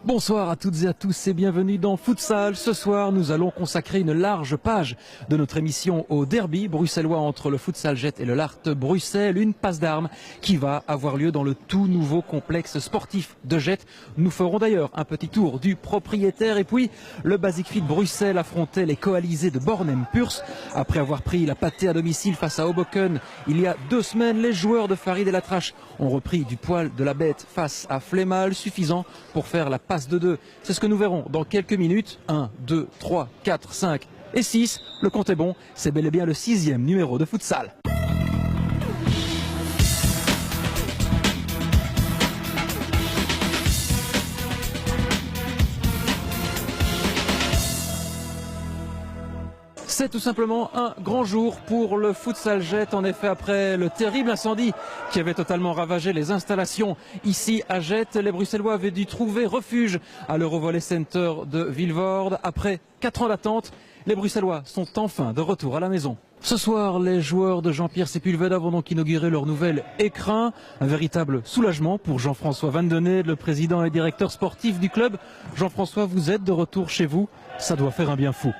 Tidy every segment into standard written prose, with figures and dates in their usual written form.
Bonsoir à toutes et à tous et bienvenue dans Futsal. Ce soir, nous allons consacrer une large page de notre émission au derby bruxellois entre le Futsal Jet et le Lart Bruxelles. Une passe d'armes qui va avoir lieu dans le tout nouveau complexe sportif de Jet. Nous ferons d'ailleurs un petit tour du propriétaire. Et puis, le Basic Fit Bruxelles affrontait les coalisés de Bornem-Purs. Après avoir pris la pâtée à domicile face à Hoboken il y a 2 semaines, les joueurs de Farid El Atrache ont repris du poil de la bête face à Flémal, suffisant pour faire la passe de 2. C'est ce que nous verrons dans quelques minutes. 1, 2, 3, 4, 5 et 6. Le compte est bon, c'est bel et bien le 6e numéro de Futsal. C'est tout simplement un grand jour pour le Futsal Jet. En effet, après le terrible incendie qui avait totalement ravagé les installations ici à Jet, les Bruxellois avaient dû trouver refuge à l'Eurovolley Center de Vilvoorde. Après 4 ans d'attente, les Bruxellois sont enfin de retour à la maison. Ce soir, les joueurs de Jean-Pierre Sepulveda vont donc inaugurer leur nouvel écrin. Un véritable soulagement pour Jean-François Vandenay, le président et directeur sportif du club. Jean-François, vous êtes de retour chez vous. Ça doit faire un bien fou.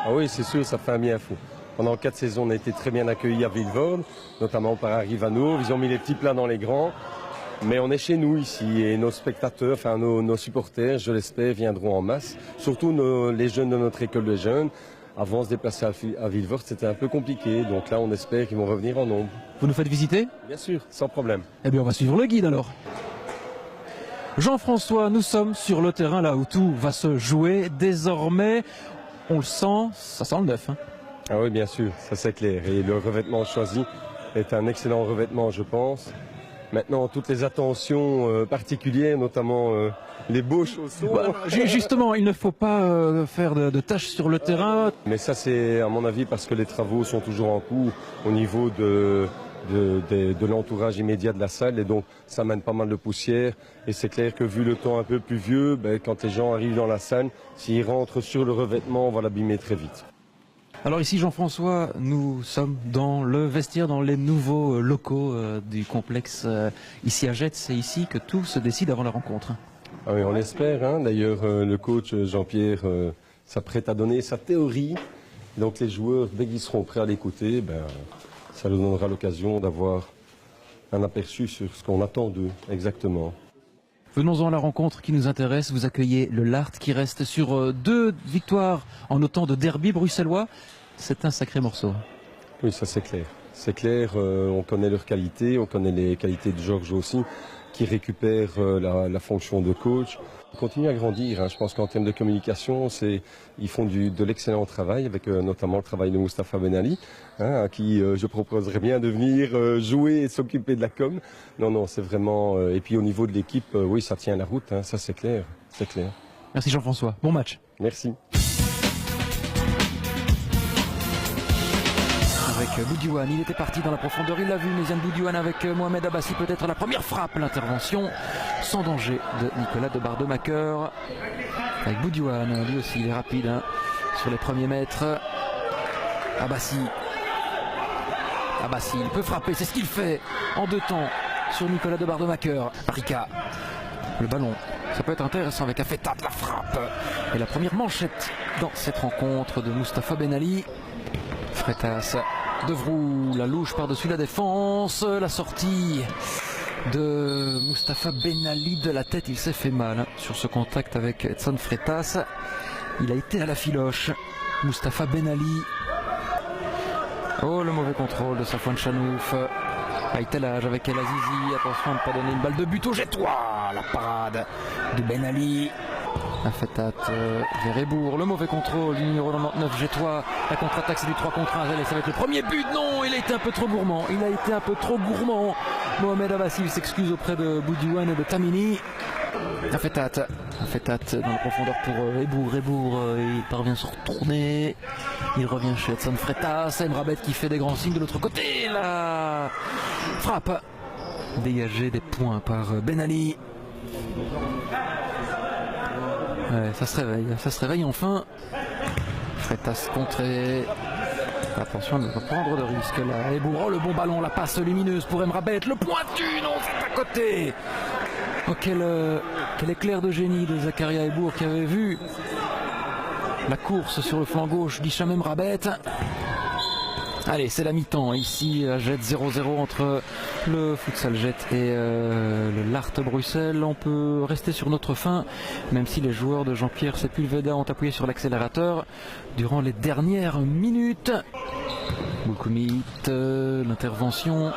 Ah oui, c'est sûr, ça fait un bien fou. Pendant 4 saisons, on a été très bien accueillis à Vilvoorde, notamment par Harry Vanour. Ils ont mis les petits plats dans les grands. Mais on est chez nous ici et nos spectateurs, enfin nos supporters, je l'espère, viendront en masse. Surtout les jeunes de notre école de jeunes. Avant de se déplacer à Vilvoorde, c'était un peu compliqué. Donc là, on espère qu'ils vont revenir en nombre. Vous nous faites visiter ? Bien sûr, sans problème. Eh bien, on va suivre le guide alors. Jean-François, nous sommes sur le terrain là où tout va se jouer désormais. On le sent, ça sent le neuf. Hein. Ah oui, bien sûr, ça c'est clair. Et le revêtement choisi est un excellent revêtement, je pense. Maintenant, toutes les attentions particulières, notamment les beaux chaussons. Bah, justement, il ne faut pas faire de tâches sur le terrain. Mais ça, c'est à mon avis parce que les travaux sont toujours en cours au niveau de l'entourage immédiat de la salle et donc ça mène pas mal de poussière et c'est clair que vu le temps un peu pluvieux, quand les gens arrivent dans la salle, s'ils rentrent sur le revêtement, on va l'abîmer très vite. Alors ici Jean-François, nous sommes dans le vestiaire, dans les nouveaux locaux du complexe ici à Jet. C'est ici que tout se décide avant la rencontre. Ah oui, on l'espère. Hein. D'ailleurs, le coach Jean-Pierre s'apprête à donner sa théorie. Donc les joueurs, dès qu'ils seront prêts à l'écouter, ça nous donnera l'occasion d'avoir un aperçu sur ce qu'on attend d'eux, exactement. Venons-en à la rencontre qui nous intéresse. Vous accueillez le Lart qui reste sur 2 victoires en autant de derby bruxellois. C'est un sacré morceau. Oui, ça c'est clair. C'est clair, on connaît leurs qualités, on connaît les qualités de Georges aussi, qui récupère la fonction de coach. Ils continuent à grandir. Hein. Je pense qu'en termes de communication, ils font de l'excellent travail, avec notamment le travail de Mustapha Benali, à qui je proposerais bien de venir jouer et s'occuper de la com. Non, c'est vraiment... et puis au niveau de l'équipe, oui, ça tient la route, hein. Ça c'est clair, c'est clair. Merci Jean-François, bon match. Merci. Avec Boudjouane, il était parti dans la profondeur, il l'a vu, Méziane Boudjouane avec Mohamed Abbassi, peut-être la première frappe, l'intervention sans danger de Nicolas de Bardemacher. Avec Boudjouane, lui aussi il est rapide hein, sur les premiers mètres. Abbassi, il peut frapper, c'est ce qu'il fait en 2 temps sur Nicolas de Bardemacher. Rika, le ballon, ça peut être intéressant avec Affetat, la frappe. Et la première manchette dans cette rencontre de Mustapha Benali. Freitas, Devrou, la louche par-dessus la défense, la sortie de Mustapha Benali de la tête, il s'est fait mal hein, sur ce contact avec Edson Freitas. Il a été à la filoche, Mustapha Benali. Oh, le mauvais contrôle de Safwan Chanouf. Aïtelage avec El Azizi, attention à ne pas donner une balle de but au Jetois. La parade de Benali. Affetat vers Ebourg, le mauvais contrôle du numéro 99 Jetois. La contre-attaque c'est du 3 contre 1, ça va être le premier but. Non, il a été un peu trop gourmand, Mohamed Abbassi s'excuse auprès de Boudjouane et de Tamini. Affetat dans la profondeur pour Ebourg, il parvient à se retourner, il revient chez Edson Freitas. Emrabet qui fait des grands signes de l'autre côté, la frappe dégagée des points par Benali. Ouais, ça se réveille enfin. Freitas contré. Attention à ne pas prendre de risque là. Ebourg, le bon ballon, la passe lumineuse pour Emrabet. Le pointu, non, c'est à côté. Oh, quel éclair de génie de Zakaria Ebour qui avait vu la course sur le flanc gauche d'Hicham Emrabet. Allez, c'est la mi-temps ici à Jet 0-0 entre le Futsal Jet et le Larthe Bruxelles. On peut rester sur notre fin, même si les joueurs de Jean-Pierre Sepulveda ont appuyé sur l'accélérateur durant les dernières minutes. Boulkoumit, l'intervention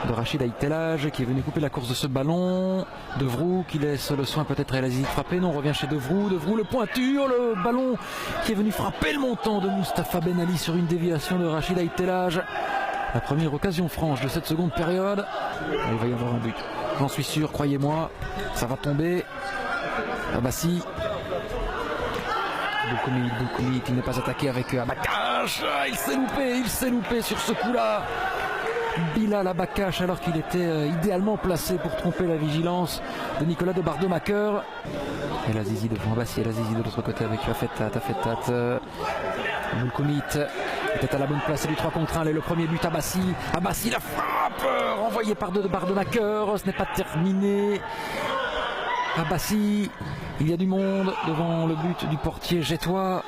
de Rachid Aïtelage qui est venu couper la course de ce ballon. Devrou qui laisse le soin peut-être à Elazizi de frapper. Non, on revient chez Devrou. Devrou, le pointure, le ballon qui est venu frapper le montant de Mustapha Ben Ali sur une déviation de Rachid Aïtelage. La première occasion franche de cette seconde période. Il va y avoir un but. J'en suis sûr, croyez-moi. Ça va tomber. Abassi. Boulkoumit, il n'est pas attaqué avec Abakash. Il s'est loupé sur ce coup-là. Bilal Abakash alors qu'il était idéalement placé pour tromper la vigilance de Nicolas de Bardemaker. Et Elazizi devant Abassi, Elazizi de l'autre côté avec Afetat. Boulkoumit était à la bonne place, c'est du 3 contre 1, et le premier but Abassi. Abassi, la frappe renvoyée par de Bardemaker, ce n'est pas terminé. Abassi, il y a du monde devant le but du portier Gétois.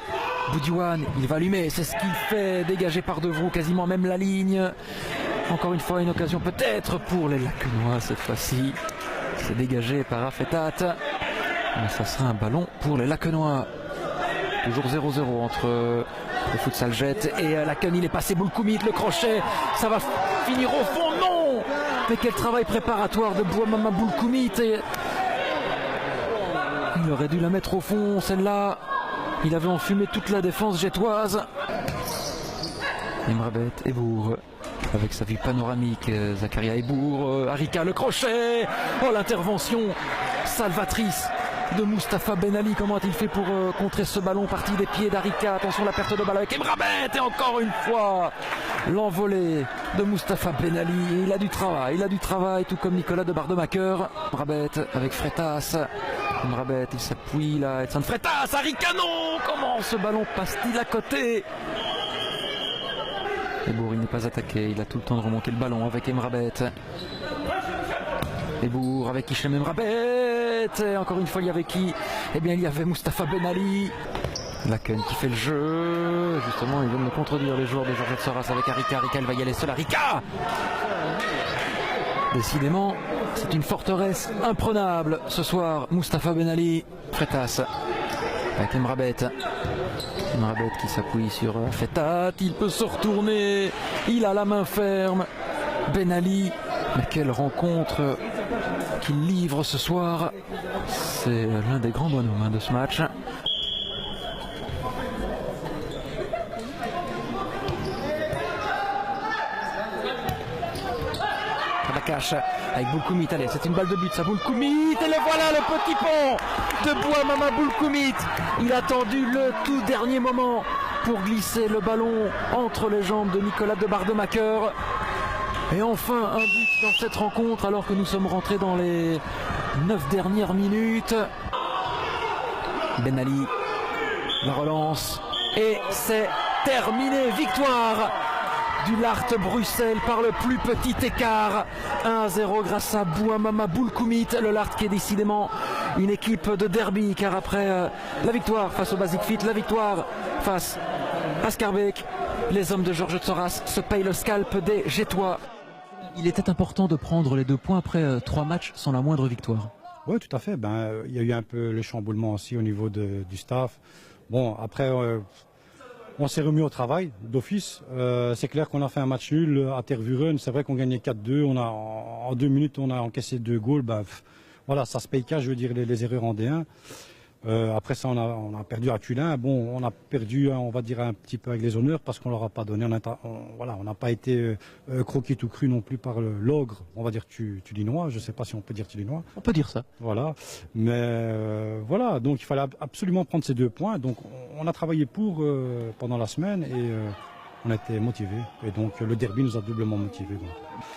Boudiouane, il va allumer, c'est ce qu'il fait, dégagé par Devrou, quasiment même la ligne. Encore une fois, une occasion peut-être pour les Lacquenois cette fois-ci. C'est dégagé par Afetat. Mais ça sera un ballon pour les Lacquenois. Toujours 0-0 entre le Futsal Jet et Laken. Il est passé Boulkoumit, le crochet. Ça va finir au fond, non. Mais quel travail préparatoire de Bouamama Boulkoumit. Il aurait dû la mettre au fond, celle-là. Il avait enfumé toute la défense jettoise. Emrabet, Ebour. Avec sa vue panoramique, Zakaria Ebour, Arika le crochet, oh l'intervention salvatrice de Mustapha Ben Ali. Comment a-t-il fait pour contrer ce ballon parti des pieds d'Arika? Attention la perte de balle avec Emrabet et encore une fois l'envolée de Mustapha Ben Ali. Il a du travail, tout comme Nicolas de Bardemaker. Emrabet avec Freitas. Emrabet, il s'appuie là, Edson Freitas, Arika non. Comment ce ballon passe-t-il à côté? Ebour, il n'est pas attaqué, il a tout le temps de remonter le ballon avec Emrabet. Ebour avec Hicham Emrabet. Et encore une fois, il y avait qui? Eh bien, il y avait Mustapha Ben Ali. Laken qui fait le jeu. Justement, ils viennent le contredire, les joueurs de Georgette Soras avec Arika. Arika, elle va y aller seule. Arika! Décidément, c'est une forteresse imprenable ce soir. Mustapha Ben Ali. Freitas avec Emrabet. Emrabet qui s'appuie sur Afetat, il peut se retourner, il a la main ferme. Ben Ali, mais quelle rencontre qu'il livre ce soir. C'est l'un des grands bonhommes de ce match. Abakash avec Boulkoumit, allez, c'est une balle de but, ça Boulkoumit, et le voilà le petit pont de Bouamama Boulkoumit. Il a attendu le tout dernier moment pour glisser le ballon entre les jambes de Nicolas de Bardemaker. Et enfin un but dans cette rencontre alors que nous sommes rentrés dans les 9 dernières minutes. Ben Ali, la relance, et c'est terminé, victoire du Larthe Bruxelles par le plus petit écart, 1-0 grâce à Bouamama Boulkoumit. Le Larthe qui est décidément une équipe de derby, car après la victoire face au Basic Fit, la victoire face à Schaerbeek, les hommes de Georgette Soras se payent le scalp des Gétois. Il était important de prendre les 2 points après 3 matchs sans la moindre victoire. Oui, tout à fait. Il y a eu un peu le chamboulement aussi au niveau du staff. Bon, après... on s'est remis au travail d'office. C'est clair qu'on a fait un match nul à Tervuren. C'est vrai qu'on gagnait 4-2. En 2 minutes, on a encaissé 2 goals. Voilà, ça se paye cash, je veux dire, les erreurs en D1. Après ça, on a perdu à Culin. Bon, on a perdu, on va dire, un petit peu avec les honneurs parce qu'on leur a pas donné. On n'a pas été croqué tout cru non plus par l'ogre, on va dire tulinois. Je ne sais pas si on peut dire tulinois. On peut dire ça. Voilà. Mais voilà, donc il fallait absolument prendre ces 2 points. Donc on a travaillé pendant la semaine et on a été motivés. Et donc le derby nous a doublement motivés. Donc.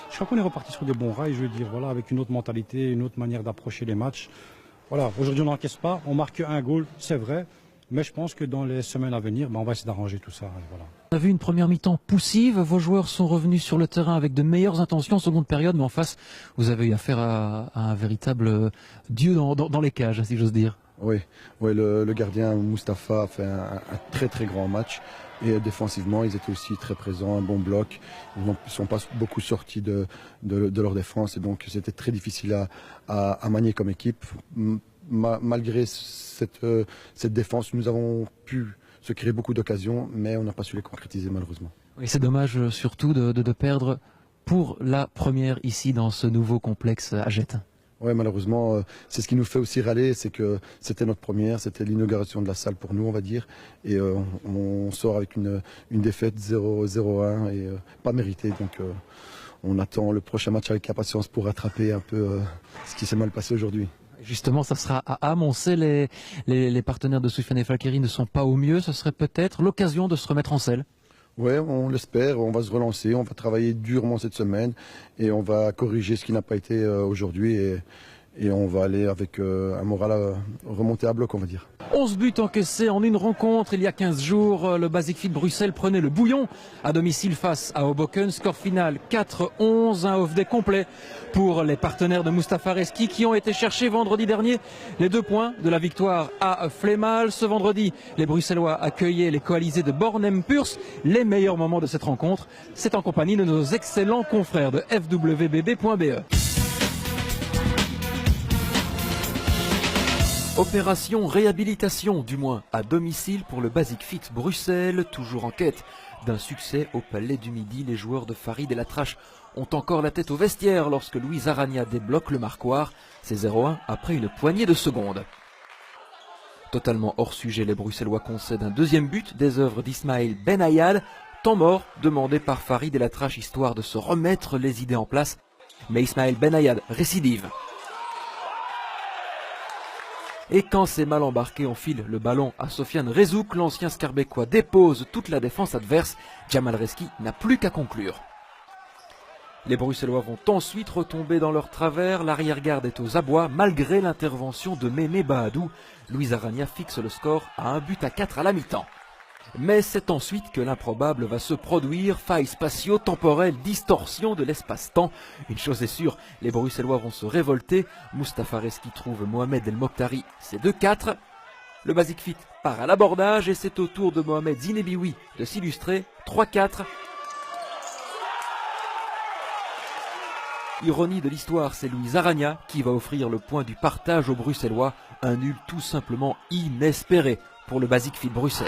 Je crois qu'on est reparti sur des bons rails, je veux dire, voilà, avec une autre mentalité, une autre manière d'approcher les matchs. Voilà, aujourd'hui on n'encaisse pas, on marque un goal, c'est vrai, Mais je pense que dans les semaines à venir, on va essayer d'arranger tout ça. Voilà. On a vu une première mi-temps poussive, vos joueurs sont revenus sur le terrain avec de meilleures intentions en seconde période, mais en face, vous avez eu affaire à un véritable dieu dans les cages, si j'ose dire. Oui, le gardien Mustapha a fait un très très grand match. Et défensivement, ils étaient aussi très présents, un bon bloc. Ils ne sont pas beaucoup sortis de leur défense. Et donc, c'était très difficile à manier comme équipe. Malgré cette défense, nous avons pu se créer beaucoup d'occasions, mais on n'a pas su les concrétiser malheureusement. Oui, c'est dommage surtout de perdre pour la première ici dans ce nouveau complexe à Jette. Oui, malheureusement, c'est ce qui nous fait aussi râler, c'est que c'était notre première, c'était l'inauguration de la salle pour nous, on va dire. Et on sort avec une défaite 0-1 et pas méritée. Donc on attend le prochain match avec impatience pour rattraper un peu ce qui s'est mal passé aujourd'hui. Justement, ça sera à Ham. On sait les partenaires de Soufiane et Falkiri ne sont pas au mieux. Ce serait peut-être l'occasion de se remettre en selle. Oui, on l'espère, on va se relancer, on va travailler durement cette semaine et on va corriger ce qui n'a pas été aujourd'hui et on va aller avec un moral remonté à bloc, on va dire. 11 buts encaissés en une rencontre il y a 15 jours. Le Basic Fit Bruxelles prenait le bouillon à domicile face à Hoboken. Score final 4-11, un off-day complet pour les partenaires de Mustapha Reski qui ont été chercher vendredi dernier les 2 points de la victoire à Flémal. Ce vendredi, les Bruxellois accueillaient les coalisés de Bornem-Purs. Les meilleurs moments de cette rencontre, c'est en compagnie de nos excellents confrères de fwbb.be. Opération réhabilitation, du moins à domicile pour le Basic Fit Bruxelles, toujours en quête d'un succès au Palais du Midi. Les joueurs de Farid et Latrache ont encore la tête au vestiaire lorsque Louis Aragna débloque le marquoir. C'est 0-1 après une poignée de secondes. Totalement hors sujet, les Bruxellois concèdent un deuxième but des œuvres d'Ismaël Benayad. Temps mort demandé par Farid et Latrache histoire de se remettre les idées en place. Mais Ismaël Benayad récidive. Et quand c'est mal embarqué, on file le ballon à Sofiane Rezouk. L'ancien Scarbécois dépose toute la défense adverse. Jamal Reski n'a plus qu'à conclure. Les Bruxellois vont ensuite retomber dans leur travers. L'arrière-garde est aux abois malgré l'intervention de Mémé Bahadou. Louis Aragna fixe le score à 1-4 à la mi-temps. Mais c'est ensuite que l'improbable va se produire, faille spatio-temporelle, distorsion de l'espace-temps. Une chose est sûre, les Bruxellois vont se révolter. Mustapha Reski trouve Mohamed El Mokhtari, c'est 2-4. Le Basic Fit part à l'abordage et c'est au tour de Mohamed Zinebioui de s'illustrer, 3-4. Ironie de l'histoire, c'est Louis Aragna qui va offrir le point du partage aux Bruxellois. Un nul tout simplement inespéré pour le Basic Fit Bruxelles.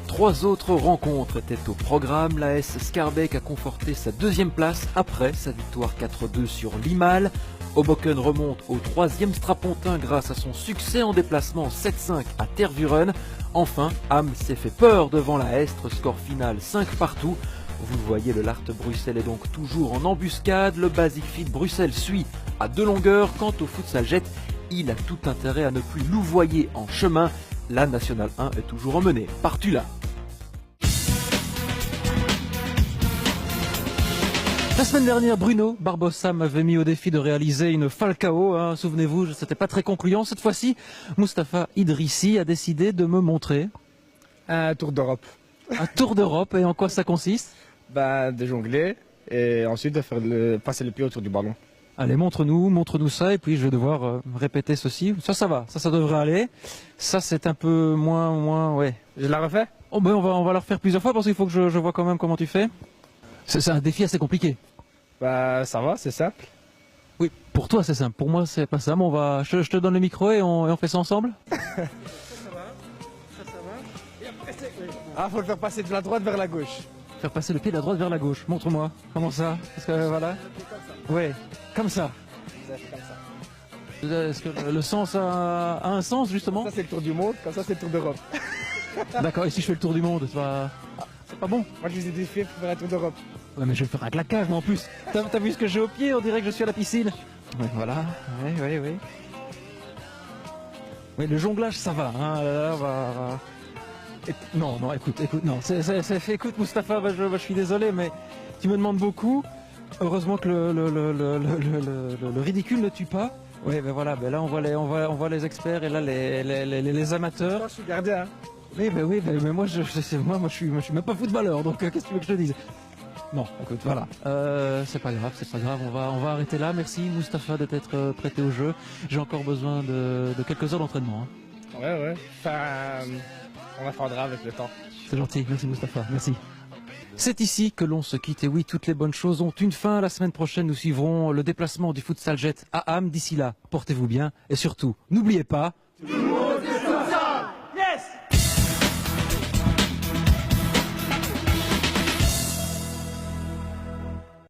Trois autres rencontres étaient au programme. L'AS Schaerbeek a conforté sa deuxième place après sa victoire 4-2 sur Limal. Hoboken remonte au 3e strapontin grâce à son succès en déplacement 7-5 à Tervuren. Enfin, Ham s'est fait peur devant la Estre, score final 5 partout. Vous le voyez, le Lart Bruxelles est donc toujours en embuscade. Le Basic Fit Bruxelles suit à 2 longueurs. Quant au Futsal Jette, il a tout intérêt à ne plus louvoyer en chemin. La Nationale 1 est toujours emmenée par Tula. La semaine dernière, Bruno Barbosa m'avait mis au défi de réaliser une Falcao. Souvenez-vous, c'était pas très concluant. Cette fois-ci, Mustapha Idrissi a décidé de me montrer un tour d'Europe. Un tour d'Europe, et en quoi ça consiste? De jongler et ensuite de faire passer le pied autour du ballon. Allez, montre-nous ça, et puis je vais devoir répéter ceci. Ça va, ça devrait aller. Ça, c'est un peu moins, ouais. Je la refais? Oh ben, on va la refaire plusieurs fois parce qu'il faut que je vois quand même comment tu fais. C'est un défi assez compliqué. Ça va, c'est simple. Oui, pour toi c'est simple, pour moi c'est pas ça. Bon, je te donne le micro et on fait ça ensemble. Ça va. Et après, faut le faire passer de la droite vers la gauche. Faire passer le pied de la droite vers la gauche. Montre-moi. Comment ça? Parce que voilà. Ouais, comme ça. Est-ce que le sens a un sens justement? Ça c'est le tour du monde, comme ça c'est le tour d'Europe. D'accord, et si je fais le tour du monde, c'est pas bon? Moi je les ai défiés pour faire un tour d'Europe. Ouais, mais je vais faire un claquage, mais en plus. T'as vu ce que j'ai au pied? On dirait que je suis à la piscine. Ouais, voilà. Oui. Oui, le jonglage, ça va. Hein. Là, va... Non, écoute, non. Écoute, Mustapha, je suis désolé, mais tu me demandes beaucoup. Heureusement que le ridicule ne tue pas. Oui, ben voilà, ben là on voit les experts et là les amateurs. Moi, je suis gardien. Hein. Oui, mais moi je suis même pas footballeur, donc qu'est-ce que tu veux que je te dise? Non, écoute, voilà. C'est pas grave, on va arrêter là. Merci Mustapha de t'être prêté au jeu. J'ai encore besoin de quelques heures d'entraînement. Hein. Ouais. Enfin, on apprendra avec le temps. C'est gentil, merci Mustapha, merci. C'est ici que l'on se quitte et oui, toutes les bonnes choses ont une fin. La semaine prochaine, nous suivrons le déplacement du Futsal Jet à Ham. D'ici là, portez-vous bien et surtout, n'oubliez pas...